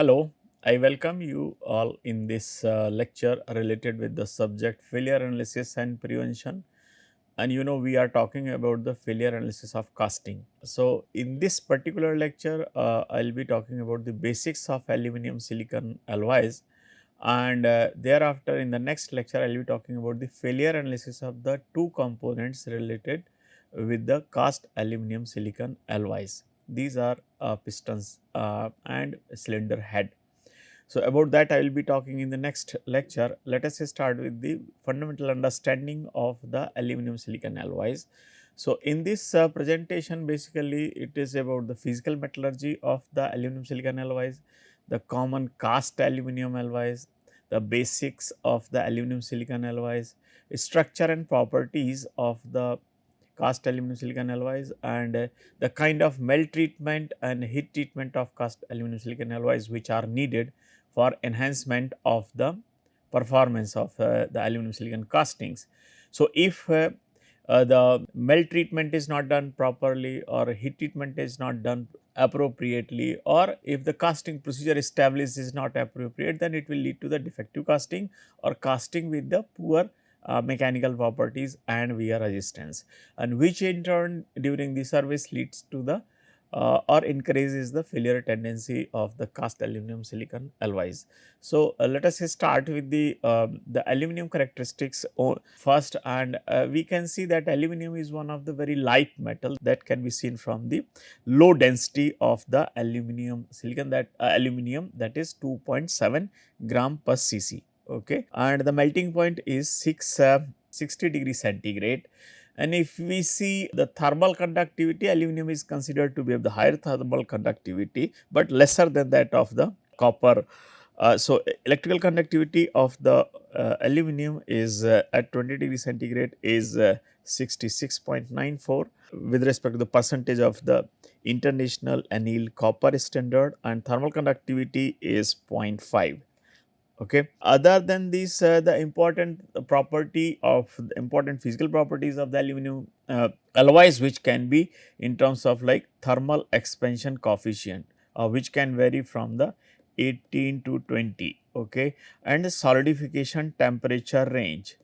Hello, I welcome you all in this lecture related with the subject failure analysis and prevention. And we are talking about the failure analysis of casting. So, in this particular lecture, I'll be talking about the basics of aluminum silicon alloys, and thereafter in the next lecture I will be talking about the failure analysis of the two components related with the cast aluminum silicon alloys. These are pistons and cylinder head. So, about that I will be talking in the next lecture. Let us start with the fundamental understanding of the aluminum silicon alloys. So, in this presentation basically it is about the physical metallurgy of the aluminum silicon alloys, the common cast aluminum alloys, the basics of the aluminum silicon alloys, structure and properties of the cast aluminum silicon alloys, and the kind of melt treatment and heat treatment of cast aluminum silicon alloys which are needed for enhancement of the performance of the aluminum silicon castings. So, if the melt treatment is not done properly or heat treatment is not done appropriately, or if the casting procedure established is not appropriate, then it will lead to the defective casting or casting with the poor mechanical properties and wear resistance, and which in turn during the service leads to the or increases the failure tendency of the cast aluminum silicon alloys. So, let us start with the aluminum characteristics first, and we can see that aluminum is one of the very light metals that can be seen from the low density of the aluminum silicon, that aluminum, that is 2.7 gram per cc. Okay, and the melting point is 60 degrees centigrade. And if we see the thermal conductivity, aluminum is considered to be of the higher thermal conductivity, but lesser than that of the copper. So, electrical conductivity of the aluminum is at 20 degree centigrade is 66.94 with respect to the percentage of the international annealed copper standard, and thermal conductivity is 0.5. Okay. Other than this, the important property of the important physical properties of the aluminum alloys, which can be in terms of like thermal expansion coefficient, which can vary from the 18 to 20, okay, and the solidification temperature range,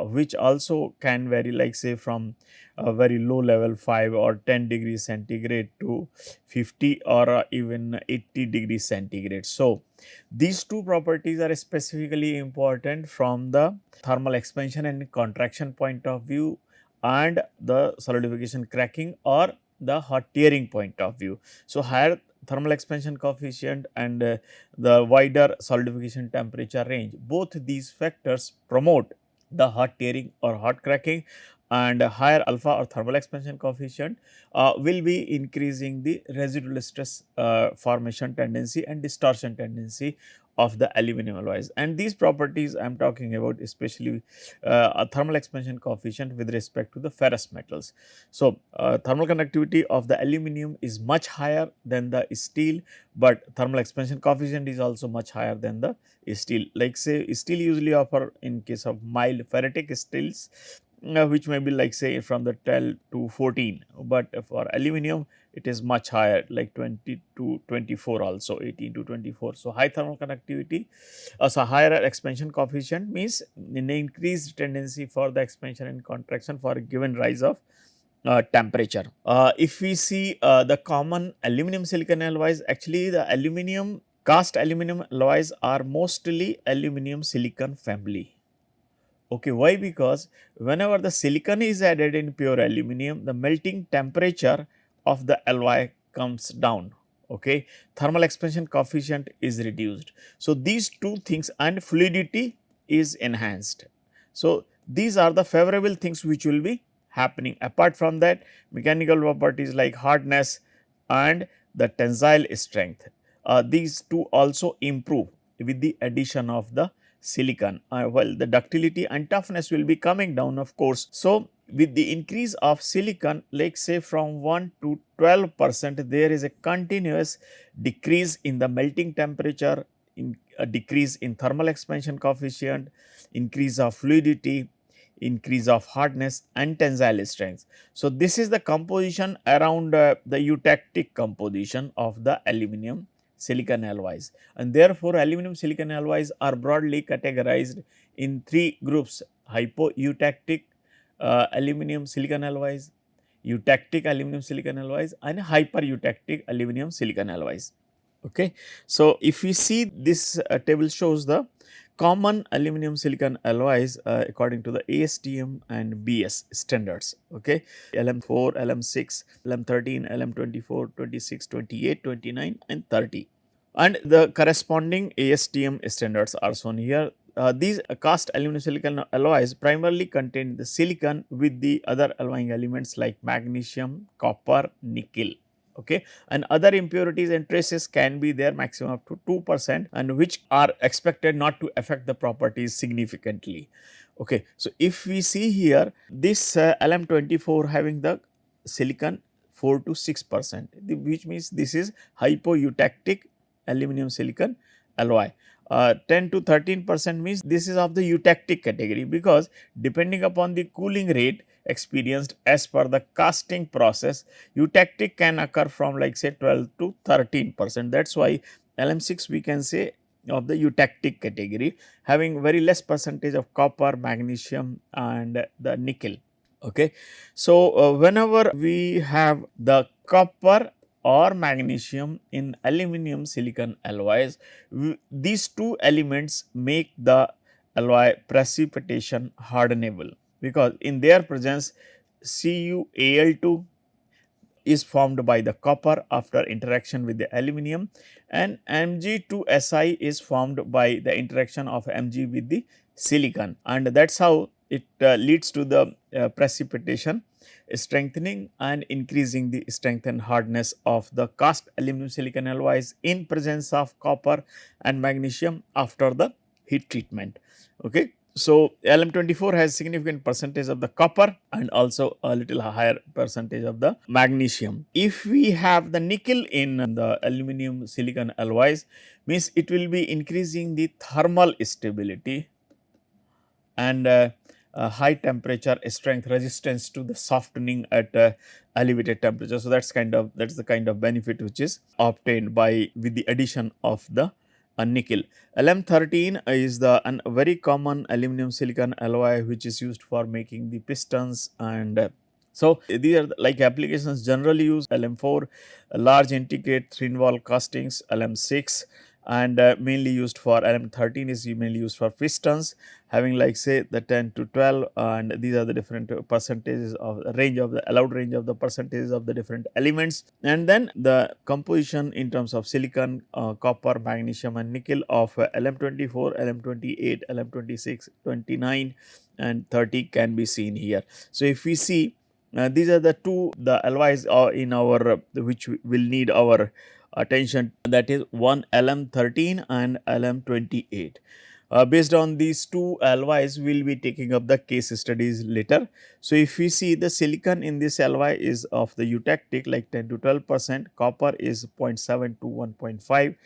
which also can vary, like say from a very low level 5 or 10 degrees centigrade to 50 or even 80 degrees centigrade. So, these two properties are specifically important from the thermal expansion and contraction point of view, and the solidification cracking or the hot tearing point of view. So, higher thermal expansion coefficient and the wider solidification temperature range, both these factors promote the hot tearing or hot cracking, and higher alpha or thermal expansion coefficient will be increasing the residual stress formation tendency and distortion tendency of the aluminum alloys. And these properties I am talking about especially a thermal expansion coefficient with respect to the ferrous metals. So, thermal conductivity of the aluminum is much higher than the steel, but thermal expansion coefficient is also much higher than the steel. Like say steel usually offer in case of mild ferritic steels, which may be like say from the 12 to 14, but for aluminum it is much higher, like 20 to 24, also 18 to 24. So, high thermal conductivity, so higher expansion coefficient means an increased tendency for the expansion and contraction for a given rise of temperature. If we see the common aluminum silicon alloys, actually the aluminum cast aluminum alloys are mostly aluminum silicon family. Okay, why? Because whenever the silicon is added in pure aluminum, the melting temperature of the alloy comes down. Okay, thermal expansion coefficient is reduced. So, these two things, and fluidity is enhanced. So, these are the favorable things which will be happening. Apart from that, mechanical properties like hardness and the tensile strength, these two also improve with the addition of the silicon, while the ductility and toughness will be coming down, of course. So, with the increase of silicon, like say from 1 to 12%, there is a continuous decrease in the melting temperature, in a decrease in thermal expansion coefficient, increase of fluidity, increase of hardness and tensile strength. So, this is the composition around the eutectic composition of the aluminum silicon alloys, and therefore aluminum silicon alloys are broadly categorized in three groups: hypoeutectic aluminum silicon alloys, eutectic aluminum silicon alloys, and hypereutectic aluminum silicon alloys. Okay. So, if we see this table shows the common aluminum silicon alloys according to the ASTM and BS standards. Okay. LM4, LM6, LM13, LM24, 26, 28, 29 and 30, and the corresponding ASTM standards are shown here. These cast aluminum silicon alloys primarily contain the silicon with the other alloying elements like magnesium, copper, nickel. Okay, and other impurities and traces can be there maximum up to 2%, and which are expected not to affect the properties significantly. Okay, so if we see here this LM24 having the silicon 4 to 6%, which means this is hypoeutectic aluminum silicon alloy. 10 to 13% means this is of the eutectic category, because depending upon the cooling rate experienced as per the casting process, eutectic can occur from like say 12 to 13%. That is why LM6 we can say of the eutectic category, having very less percentage of copper, magnesium and the nickel. Okay. So, whenever we have the copper or magnesium in aluminum silicon alloys, these two elements make the alloy precipitation hardenable, because in their presence CuAl2 is formed by the copper after interaction with the aluminum, and Mg2Si is formed by the interaction of Mg with the silicon, and that is how it leads to the precipitation, strengthening and increasing the strength and hardness of the cast aluminum silicon alloys in presence of copper and magnesium after the heat treatment. Okay. So, LM24 has significant percentage of the copper and also a little higher percentage of the magnesium. If we have the nickel in the aluminum silicon alloys, means it will be increasing the thermal stability and high temperature strength resistance to the softening at elevated temperature. So, that is the kind of benefit which is obtained by with the addition of the nickel. LM13 is the very common aluminum silicon alloy which is used for making the pistons, and so these are like applications generally use LM4, large integrate thin wall castings, LM6, and mainly used for LM13 is mainly used for pistons, having like say the 10 to 12, and these are the different percentages of the range of the allowed range of the percentages of the different elements, and then the composition in terms of silicon, copper, magnesium and nickel of LM24, LM28, LM26, 29 and 30 can be seen here. So, if we see these are the alloys in our which will need our attention, that is one LM13 and LM28. Based on these two alloys, we will be taking up the case studies later. So, if we see the silicon in this alloy is of the eutectic like 10 to 12%, copper is 0.7 to 1.5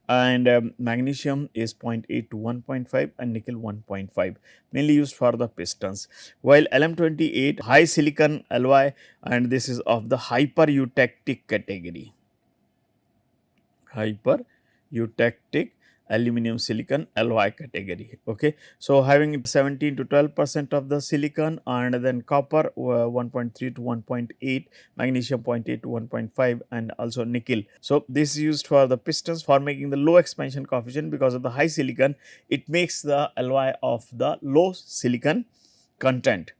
and magnesium is 0.8 to 1.5 and nickel 1.5, mainly used for the pistons. While LM28 high silicon alloy, and this is of the hypereutectic category. Hypereutectic aluminum silicon alloy category. Okay. So, having 17 to 12% of the silicon, and then copper 1.3 to 1.8, magnesium 0.8 to 1.5 and also nickel. So, this is used for the pistons for making the low expansion coefficient. Because of the high silicon, it makes the alloy of the low silicon content.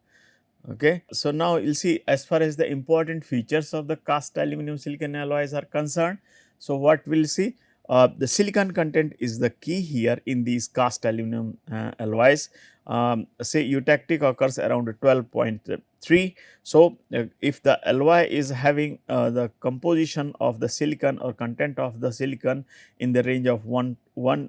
Okay. So, now you will see as far as the important features of the cast aluminum silicon alloys are concerned. So, what we will see, the silicon content is the key here in these cast aluminum alloys. Say eutectic occurs around 12.3. So, if the alloy is having the composition of the silicon or content of the silicon in the range of 1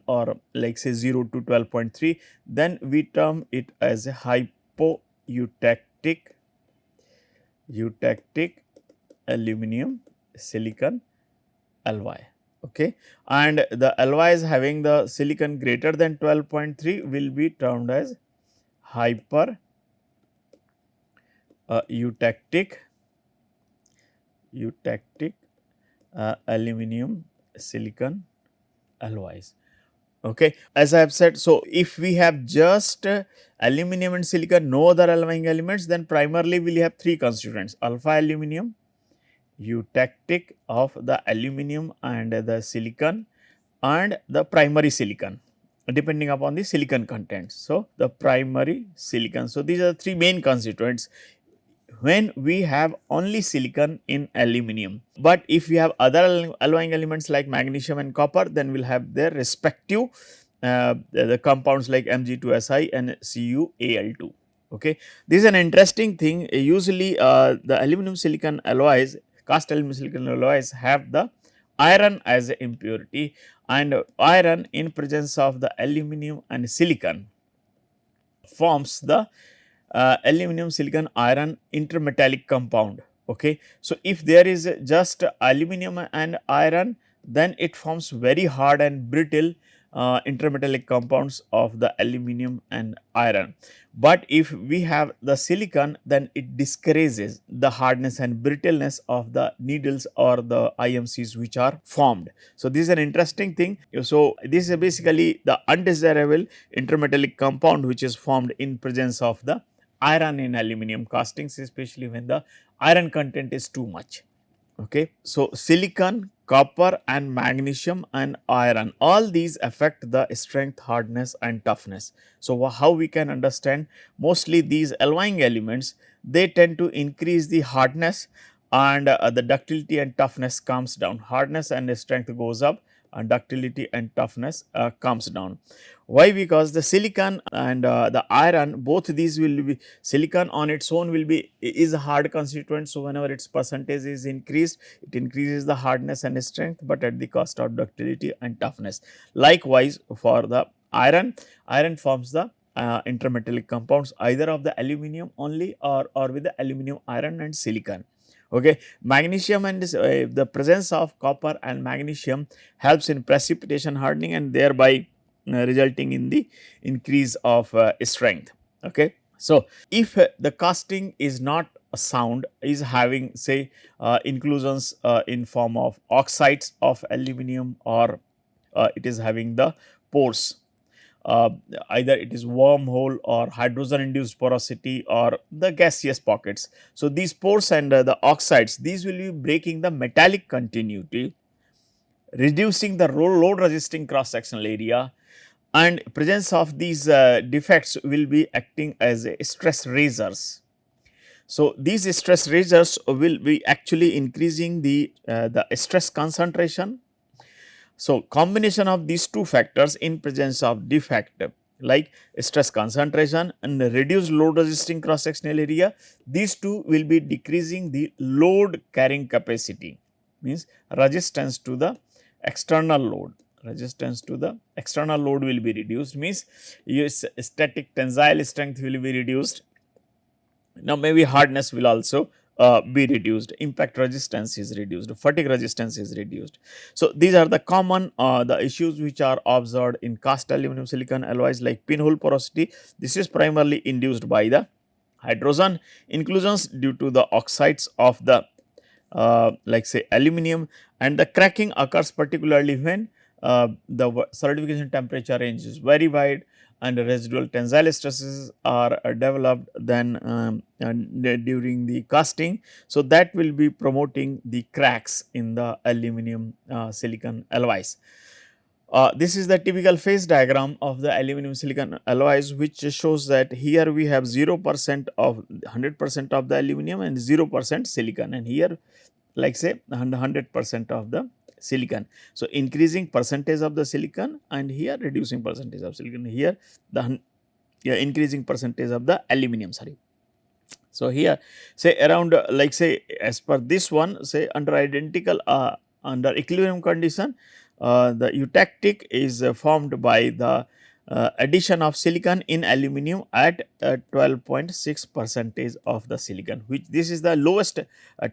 or like say 0 to 12.3, then we term it as a hypoeutectic aluminum silicon alloy. Okay. And the alloys having the silicon greater than 12.3 will be termed as hyper eutectic aluminum silicon alloys. Okay, as I have said, so if we have just aluminum and silicon, no other alloying elements, then primarily we will have three constituents: alpha aluminum, eutectic of the aluminum and the silicon, and the primary silicon depending upon the silicon content. So, the primary silicon. So, these are the three main constituents when we have only silicon in aluminum. But if we have other alloying elements like magnesium and copper, then we will have their respective the compounds like Mg2Si and CuAl2. Okay. This is an interesting thing. Usually the aluminum silicon alloys, cast aluminum silicon alloys have the iron as an impurity, and iron in presence of the aluminum and silicon forms the aluminum silicon iron intermetallic compound. Okay. So, if there is just aluminum and iron, then it forms very hard and brittle intermetallic compounds of the aluminum and iron. But if we have the silicon, then it discourages the hardness and brittleness of the needles or the IMCs which are formed. So, this is an interesting thing. So, this is basically the undesirable intermetallic compound which is formed in presence of the iron in aluminum castings, especially when the iron content is too much. Okay. So, silicon, copper and magnesium and iron, all these affect the strength, hardness and toughness. So, how we can understand? Mostly these alloying elements, they tend to increase the hardness, and the ductility and toughness comes down. Hardness and strength goes up and ductility and toughness comes down. Why? Because the silicon and the iron, both these will be, silicon on its own will be is a hard constituent. So, whenever its percentage is increased, it increases the hardness and strength, but at the cost of ductility and toughness. Likewise, for the iron, iron forms the intermetallic compounds either of the aluminum only or with the aluminum, iron and silicon. Okay. Magnesium and the presence of copper and magnesium helps in precipitation hardening and thereby resulting in the increase of strength. Okay. So, if the casting is not sound, is having say inclusions in form of oxides of aluminum, or it is having the pores, uh, either it is wormhole or hydrogen induced porosity or the gaseous pockets. So, these pores and the oxides, these will be breaking the metallic continuity, reducing the load resisting cross sectional area, and presence of these defects will be acting as stress raisers. So, these stress raisers will be actually increasing the stress concentration. So, combination of these two factors in presence of defect like stress concentration and reduced load resisting cross sectional area, these two will be decreasing the load carrying capacity, means resistance to the external load. Resistance to the external load will be reduced, means your static tensile strength will be reduced. Now, maybe hardness will also be reduced, impact resistance is reduced, fatigue resistance is reduced. So, these are the common the issues which are observed in cast aluminum silicon alloys like pinhole porosity. This is primarily induced by the hydrogen inclusions due to the oxides of the like say aluminum, and the cracking occurs particularly when the solidification temperature range is very wide and residual tensile stresses are developed then during the casting. So, that will be promoting the cracks in the aluminum silicon alloys. This is the typical phase diagram of the aluminum silicon alloys, which shows that here we have 0% of 100% of the aluminum and 0% silicon, and here like say 100% of the silicon. So, increasing percentage of the silicon and here reducing percentage of silicon, here the increasing percentage of the aluminum, sorry. So, here say around like say as per this one, say under identical under equilibrium condition, the eutectic is formed by the addition of silicon in aluminum at 12.6 percentage of the silicon, which this is the lowest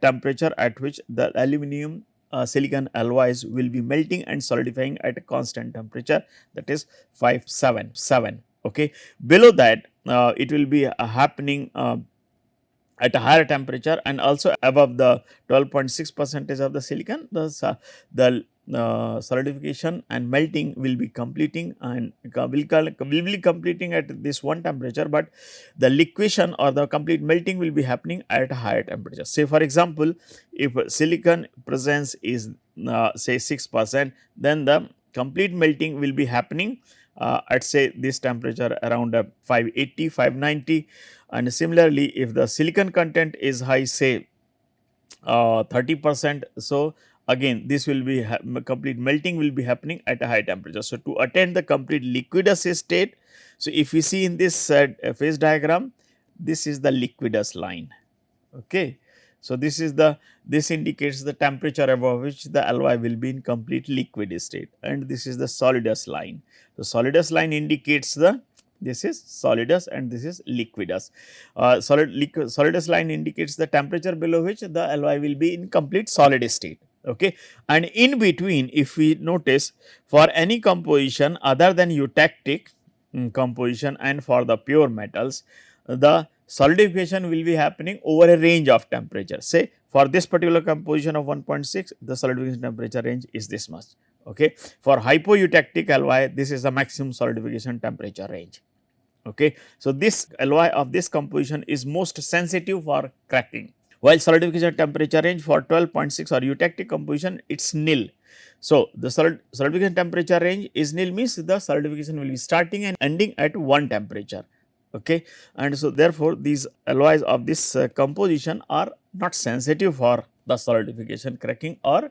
temperature at which the aluminum silicon alloys will be melting and solidifying at a constant temperature, that is 577. Okay. Below that it will be happening at a higher temperature and also above the 12.6 percentage of the silicon, the solidification and melting will be completing and will be completing at this one temperature, but the liquefaction or the complete melting will be happening at a higher temperature. Say for example, if silicon presence is say 6%, then the complete melting will be happening at say this temperature around 580, 590, and similarly if the silicon content is high, say 30%. So, again this will be complete melting will be happening at a high temperature. So, to attain the complete liquidus state, so if we see in this phase diagram, this is the liquidus line. Okay. So, this indicates the temperature above which the alloy will be in complete liquid state, and this is the solidus line. The solidus line indicates the, this is solidus and this is liquidus. Solidus line indicates the temperature below which the alloy will be in complete solid state. Okay. And in between, if we notice, for any composition other than eutectic composition and for the pure metals, the solidification will be happening over a range of temperature. Say for this particular composition of 1.6, the solidification temperature range is this much. Okay. For hypoeutectic alloy, this is the maximum solidification temperature range. Okay. So, this alloy of this composition is most sensitive for cracking, while solidification temperature range for 12.6 or eutectic composition, it is nil. So, the solidification temperature range is nil, means the solidification will be starting and ending at one temperature. Okay. And so, therefore, these alloys of this composition are not sensitive for the solidification cracking or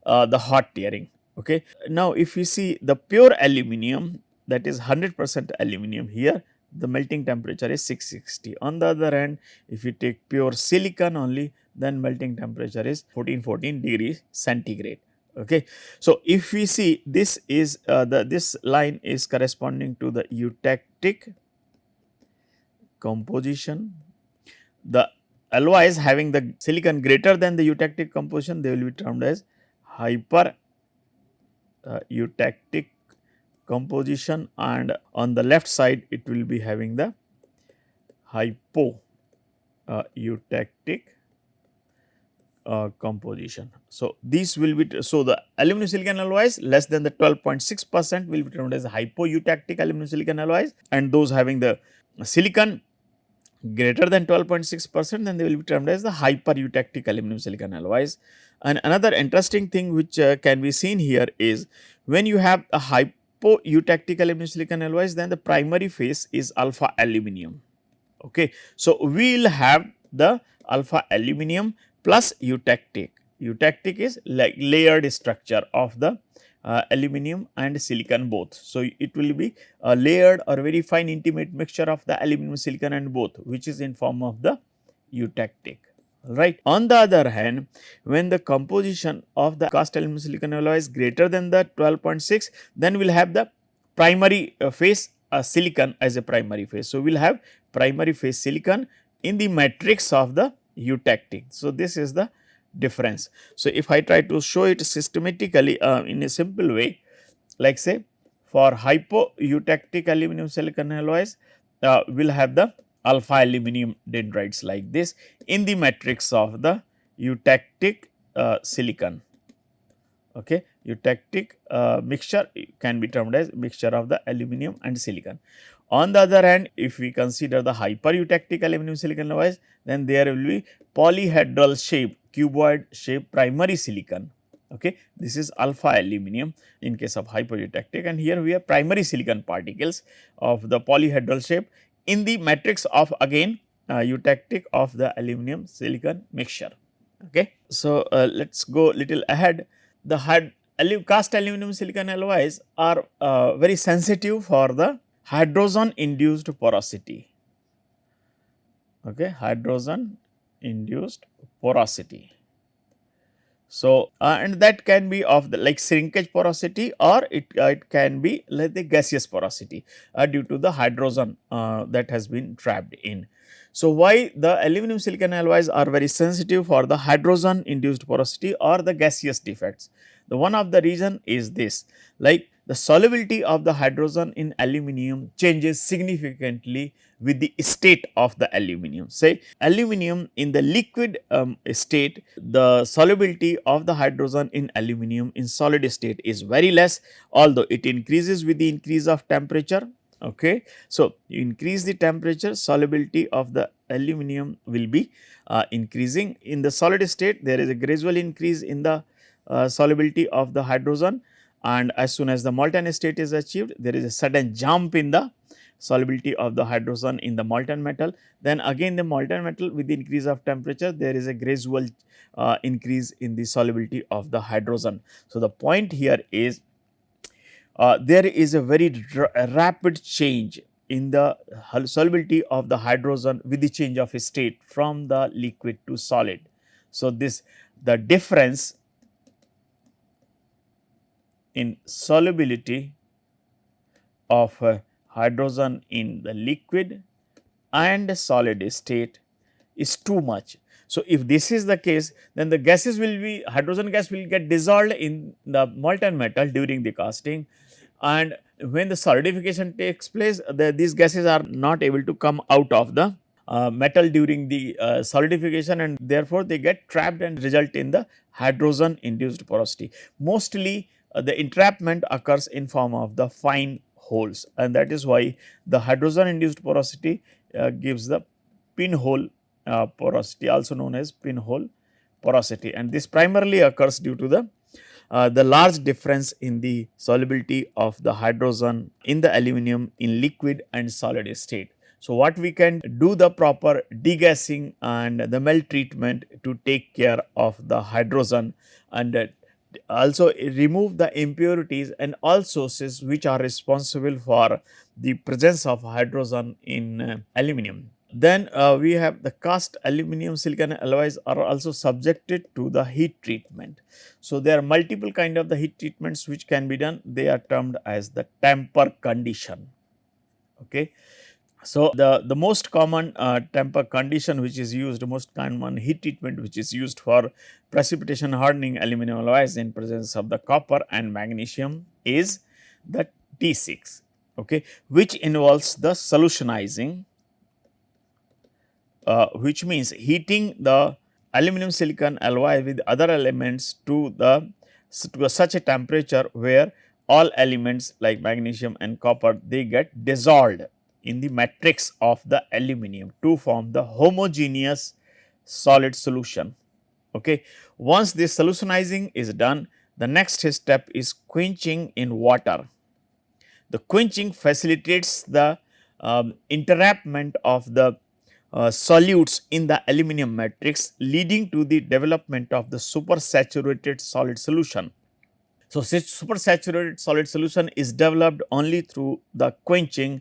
the hot tearing. Okay. Now, if you see the pure aluminum, that is 100% aluminum, here the melting temperature is 660. On the other hand, if you take pure silicon only, then melting temperature is 1414 degrees centigrade. Okay. So, if we see this is this line is corresponding to the eutectic composition. The alloys having the silicon greater than the eutectic composition, they will be termed as hyper eutectic composition, and on the left side it will be having the hypo eutectic composition. So, these will be, so the aluminum silicon alloys less than the 12.6% will be termed as hypoeutectic aluminum silicon alloys, and those having the silicon greater than 12.6%, then they will be termed as the hypereutectic aluminum silicon alloys. And another interesting thing which can be seen here is, when you have a hypoeutectic aluminum silicon alloys, then the primary phase is alpha aluminum. Okay. So, we will have the alpha aluminum plus eutectic. Eutectic is like layered structure of the aluminum and silicon both. So, it will be a layered or very fine intimate mixture of the aluminum, silicon and both, which is in form of the eutectic. Right. On the other hand, when the composition of the cast aluminum silicon alloy is greater than the 12.6, then we will have the primary phase silicon as a primary phase. So, we will have primary phase silicon in the matrix of the eutectic. So, this is the difference. So, if I try to show it systematically in a simple way, like say for hypoeutectic aluminum silicon alloys, we will have the alpha aluminum dendrites like this in the matrix of the eutectic silicon. Okay. Eutectic mixture can be termed as mixture of the aluminum and silicon. On the other hand, if we consider the hypereutectic aluminum silicon alloys, then there will be polyhedral shape, cuboid shape primary silicon. Okay. This is alpha aluminum in case of hypereutectic, and here we have primary silicon particles of the polyhedral shape in the matrix of again eutectic of the aluminum silicon mixture. Okay. So, let us go little ahead. The cast aluminum silicon alloys are very sensitive for the hydrogen induced porosity. Okay. Hydrogen induced porosity. So, and that can be of the like shrinkage porosity, or it can be like the gaseous porosity due to the hydrogen that has been trapped in. So, why the aluminum silicon alloys are very sensitive for the hydrogen induced porosity or the gaseous defects? The one of the reason is this, like the solubility of the hydrogen in aluminum changes significantly with the state of the aluminum. Say aluminum in the liquid state, the solubility of the hydrogen in aluminum in solid state is very less, although it increases with the increase of temperature. Okay. So, you increase the temperature, solubility of the aluminum will be increasing. In the solid state, there is a gradual increase in the solubility of the hydrogen, and as soon as the molten state is achieved, there is a sudden jump in the solubility of the hydrogen in the molten metal. Then again the molten metal, with the increase of temperature, there is a gradual increase in the solubility of the hydrogen. So, the point here is there is a very rapid change in the solubility of the hydrogen with the change of state from the liquid to solid. So, this the difference in solubility of hydrogen in the liquid and solid state is too much. So, if this is the case, then the gases will be, hydrogen gas will get dissolved in the molten metal during the casting, and when the solidification takes place, these gases are not able to come out of the metal during the solidification, and therefore, they get trapped and result in the hydrogen induced porosity. Mostly the entrapment occurs in form of the fine holes, and that is why the hydrogen induced porosity gives the pinhole porosity, also known as pinhole porosity, and this primarily occurs due to the large difference in the solubility of the hydrogen in the aluminum in liquid and solid state. So, what we can do the proper degassing and the melt treatment to take care of the hydrogen, and also remove the impurities and all sources which are responsible for the presence of hydrogen in aluminum. Then we have the cast aluminum silicon alloys are also subjected to the heat treatment. So, there are multiple kind of the heat treatments which can be done, they are termed as the temper condition. Okay. So, the most common temper condition which is used, most common heat treatment which is used for precipitation hardening aluminum alloys in presence of the copper and magnesium is the T6, okay, which involves the solutionizing, which means heating the aluminum silicon alloy with other elements to such a temperature where all elements like magnesium and copper, they get dissolved in the matrix of the aluminum to form the homogeneous solid solution. Okay. Once this solutionizing is done, the next step is quenching in water. The quenching facilitates the entrapment of the solutes in the aluminum matrix, leading to the development of the supersaturated solid solution. So, such supersaturated solid solution is developed only through the quenching,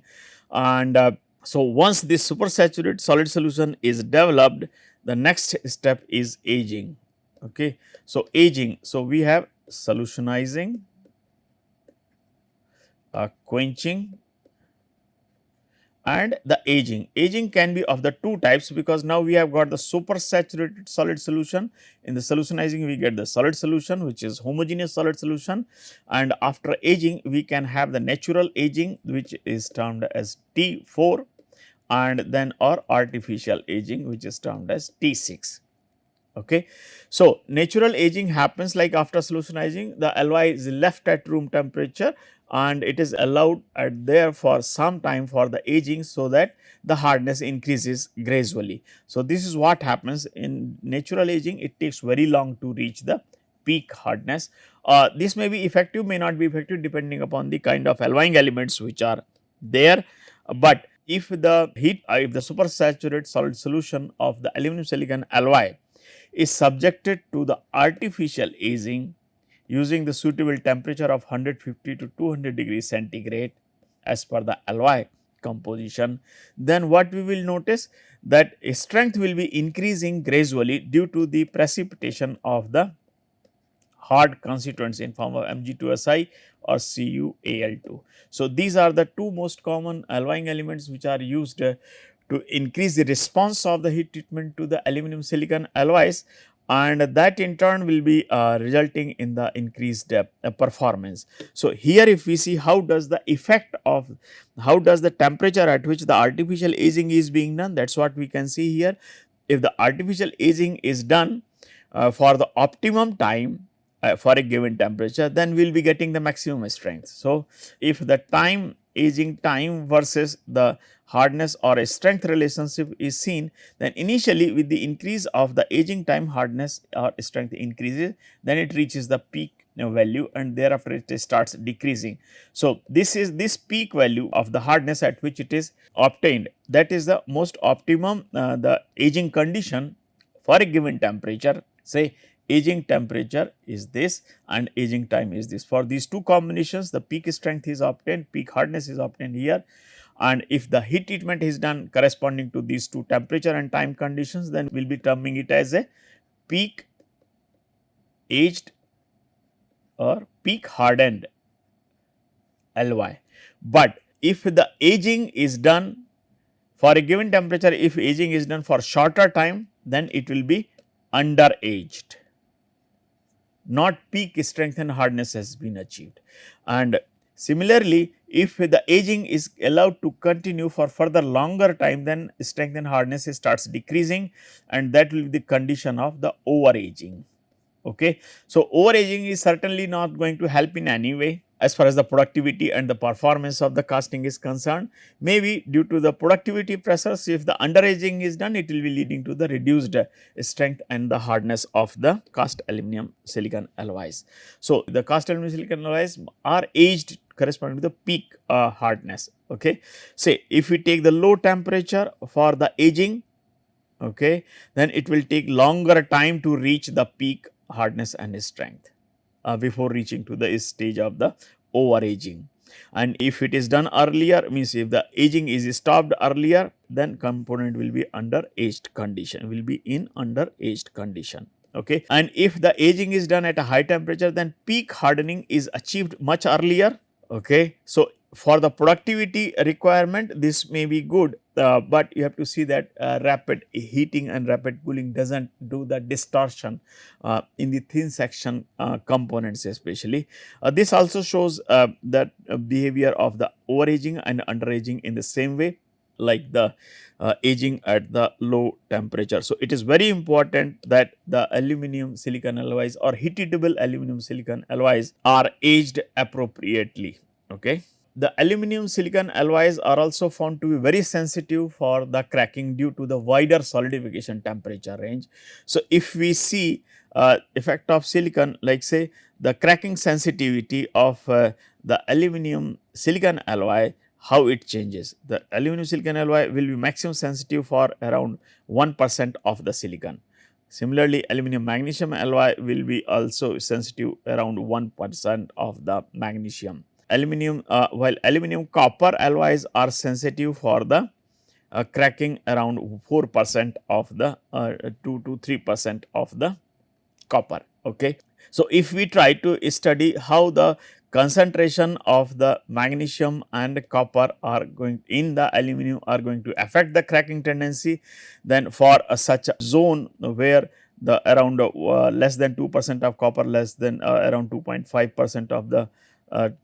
and so once this supersaturated solid solution is developed, the next step is aging. Okay. So, aging, so we have solutionizing, quenching and the aging. Aging can be of the two types, because now we have got the supersaturated solid solution. In the solutionizing, we get the solid solution which is homogeneous solid solution, and after aging we can have the natural aging which is termed as T4, and then or artificial aging which is termed as T6. Okay. So, natural aging happens like after solutionizing, the alloy is left at room temperature and it is allowed at there for some time for the aging, so that the hardness increases gradually. So, this is what happens in natural aging, it takes very long to reach the peak hardness. This may be effective, may not be effective, depending upon the kind of alloying elements which are there, but if the heat, if the supersaturated solid solution of the aluminum silicon alloy is subjected to the artificial aging using the suitable temperature of 150 to 200 degrees centigrade as per the alloy composition, then what we will notice that strength will be increasing gradually due to the precipitation of the hard constituents in form of Mg2Si or CuAl2. So, these are the two most common alloying elements which are used to increase the response of the heat treatment to the aluminum silicon alloys, and that in turn will be resulting in the increased performance. So, here if we see how does the effect of how does the temperature at which the artificial aging is being done, that is what we can see here. If the artificial aging is done for the optimum time for a given temperature, then we will be getting the maximum strength. So, if the time aging time versus the hardness or a strength relationship is seen, then initially with the increase of the aging time, hardness or strength increases, then it reaches the peak value and thereafter it starts decreasing. So, this peak value of the hardness at which it is obtained, that is the most optimum the aging condition for a given temperature. Say aging temperature is this and aging time is this. For these two combinations, the peak strength is obtained, peak hardness is obtained here, and if the heat treatment is done corresponding to these two temperature and time conditions, then we will be terming it as a peak aged or peak hardened Ly. But if the aging is done for a given temperature, if aging is done for shorter time, then it will be under aged, not peak strength and hardness has been achieved. And similarly, if the aging is allowed to continue for further longer time, then strength and hardness starts decreasing, and that will be the condition of the over aging. Okay. So, over aging is certainly not going to help in any way as far as the productivity and the performance of the casting is concerned. Maybe due to the productivity pressures, if the under aging is done, it will be leading to the reduced strength and the hardness of the cast aluminum silicon alloys. So, the cast aluminum silicon alloys are aged corresponding to the peak hardness. Okay. Say if we take the low temperature for the aging, okay, then it will take longer time to reach the peak hardness and strength before reaching to the stage of the over aging. And if it is done earlier, means if the aging is stopped earlier, then component will be under aged condition, will be in under aged condition. Okay. And if the aging is done at a high temperature, then peak hardening is achieved much earlier. Okay. So, for the productivity requirement, this may be good, but you have to see that rapid heating and rapid cooling does not do the distortion in the thin section components especially. This also shows that behavior of the overaging and underaging in the same way like the aging at the low temperature. So, it is very important that the aluminum silicon alloys or heat treatable aluminum silicon alloys are aged appropriately. Okay. The aluminum silicon alloys are also found to be very sensitive for the cracking due to the wider solidification temperature range. So, if we see effect of silicon, like say the cracking sensitivity of the aluminum silicon alloy, how it changes. The aluminum silicon alloy will be maximum sensitive for around 1% of the silicon. Similarly, aluminum magnesium alloy will be also sensitive around 1% of the magnesium. While aluminum copper alloys are sensitive for the cracking around 4% of the 2 to 3% of the copper. Okay. So, if we try to study how the concentration of the magnesium and copper are going in the aluminum are going to affect the cracking tendency, then for such a zone where the around less than 2% of copper, less than around 2.5% of the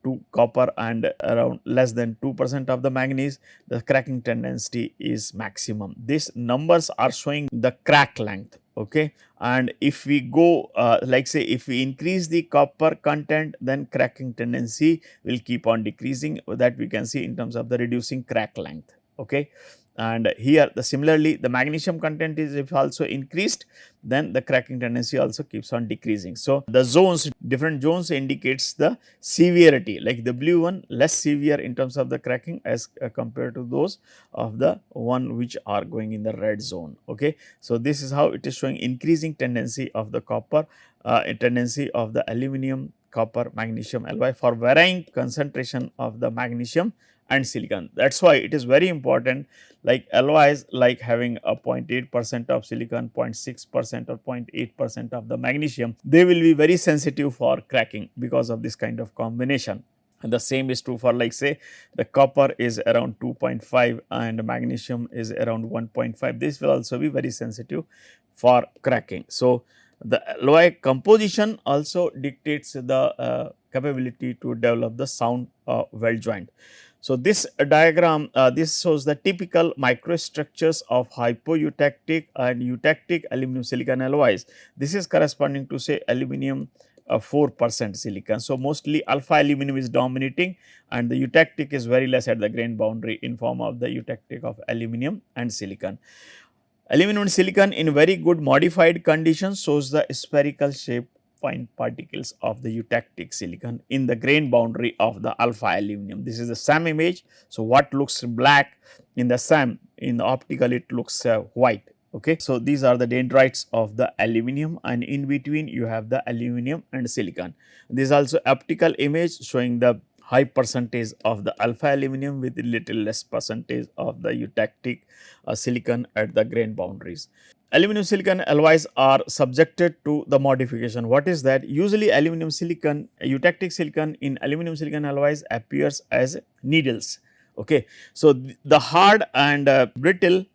to copper and around less than 2% of the manganese, the cracking tendency is maximum. These numbers are showing the crack length. Okay. And if we go like say if we increase the copper content, then cracking tendency will keep on decreasing, that we can see in terms of the reducing crack length. Okay. And here similarly the magnesium content is if also increased, then the cracking tendency also keeps on decreasing. So, the zones, different zones indicates the severity, like the blue one less severe in terms of the cracking as compared to those of the one which are going in the red zone. Okay. So, this is how it is showing increasing tendency of the copper, tendency of the aluminum, copper, magnesium alloy for varying concentration of the magnesium and silicon. That is why it is very important, like alloys like having a 0.8% of silicon, 0.6% or 0.8% of the magnesium, they will be very sensitive for cracking because of this kind of combination. And the same is true for like say the copper is around 2.5 and magnesium is around 1.5. This will also be very sensitive for cracking. So, The alloy composition also dictates the capability to develop the sound weld joint. So, this diagram this shows the typical microstructures of hypoeutectic and eutectic aluminum silicon alloys. This is corresponding to say aluminum 4% silicon. So, mostly alpha aluminum is dominating and the eutectic is very less at the grain boundary in form of the eutectic of aluminum and silicon. Aluminum and silicon in very good modified conditions shows the spherical shaped fine particles of the eutectic silicon in the grain boundary of the alpha aluminum. This is the SAM image. So, what looks black in the SAM, in the optical it looks white. Okay. So, these are the dendrites of the aluminum and in between you have the aluminum and silicon. This is also optical image showing the high percentage of the alpha aluminum with little less percentage of the eutectic silicon at the grain boundaries. Aluminum silicon alloys are subjected to the modification. What is that? Usually aluminum silicon, eutectic silicon in aluminum silicon alloys appears as needles. Okay. So, the hard and brittle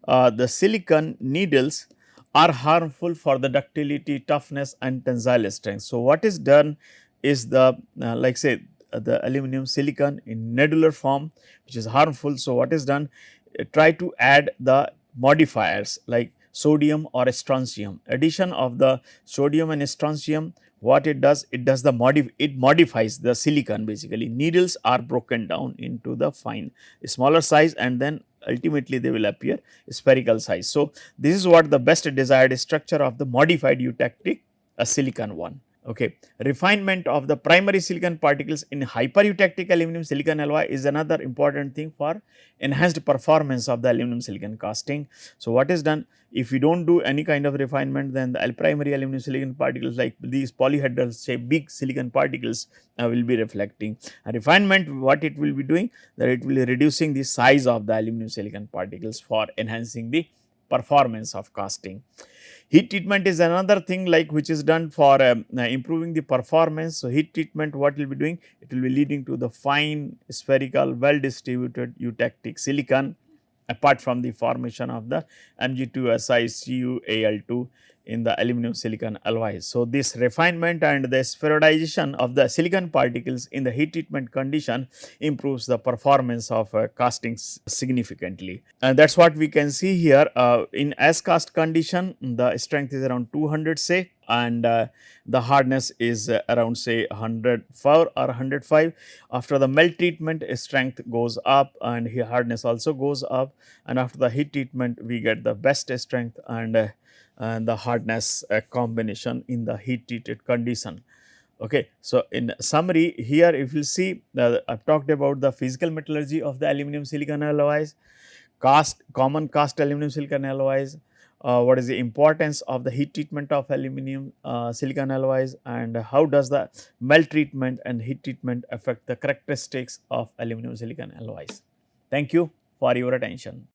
the silicon needles are harmful for the ductility, toughness and tensile strength. So, what is done is the like say the aluminum silicon in needler form which is harmful. So, what is done? Try to add the modifiers like sodium or strontium. Addition of the sodium and strontium, what it does? It does the it modifies the silicon basically. Needles are broken down into the fine smaller size and then ultimately they will appear spherical size. So, this is what the best desired structure of the modified eutectic silicon one. Okay. Refinement of the primary silicon particles in hypereutectic aluminum silicon alloy is another important thing for enhanced performance of the aluminum silicon casting. So, what is done? If you do not do any kind of refinement, then the primary aluminum silicon particles like these polyhedral say big silicon particles will be reflecting. A refinement, what it will be doing? That it will be reducing the size of the aluminum silicon particles for enhancing the performance of casting. Heat treatment is another thing like which is done for improving the performance. So, heat treatment what will be doing? It will be leading to the fine spherical well distributed eutectic silicon apart from the formation of the Mg2SiCuAl2 in the aluminum silicon alloys. So, this refinement and the spheroidization of the silicon particles in the heat treatment condition improves the performance of castings significantly. And that is what we can see here in as cast condition the strength is around 200 say and the hardness is around say 104 or 105. After the melt treatment strength goes up and hardness also goes up and after the heat treatment we get the best strength and the hardness combination in the heat treated condition. Okay. So, in summary here if you see I have talked about the physical metallurgy of the aluminum silicon alloys, common cast aluminum silicon alloys, what is the importance of the heat treatment of aluminum silicon alloys and how does the melt treatment and heat treatment affect the characteristics of aluminum silicon alloys. Thank you for your attention.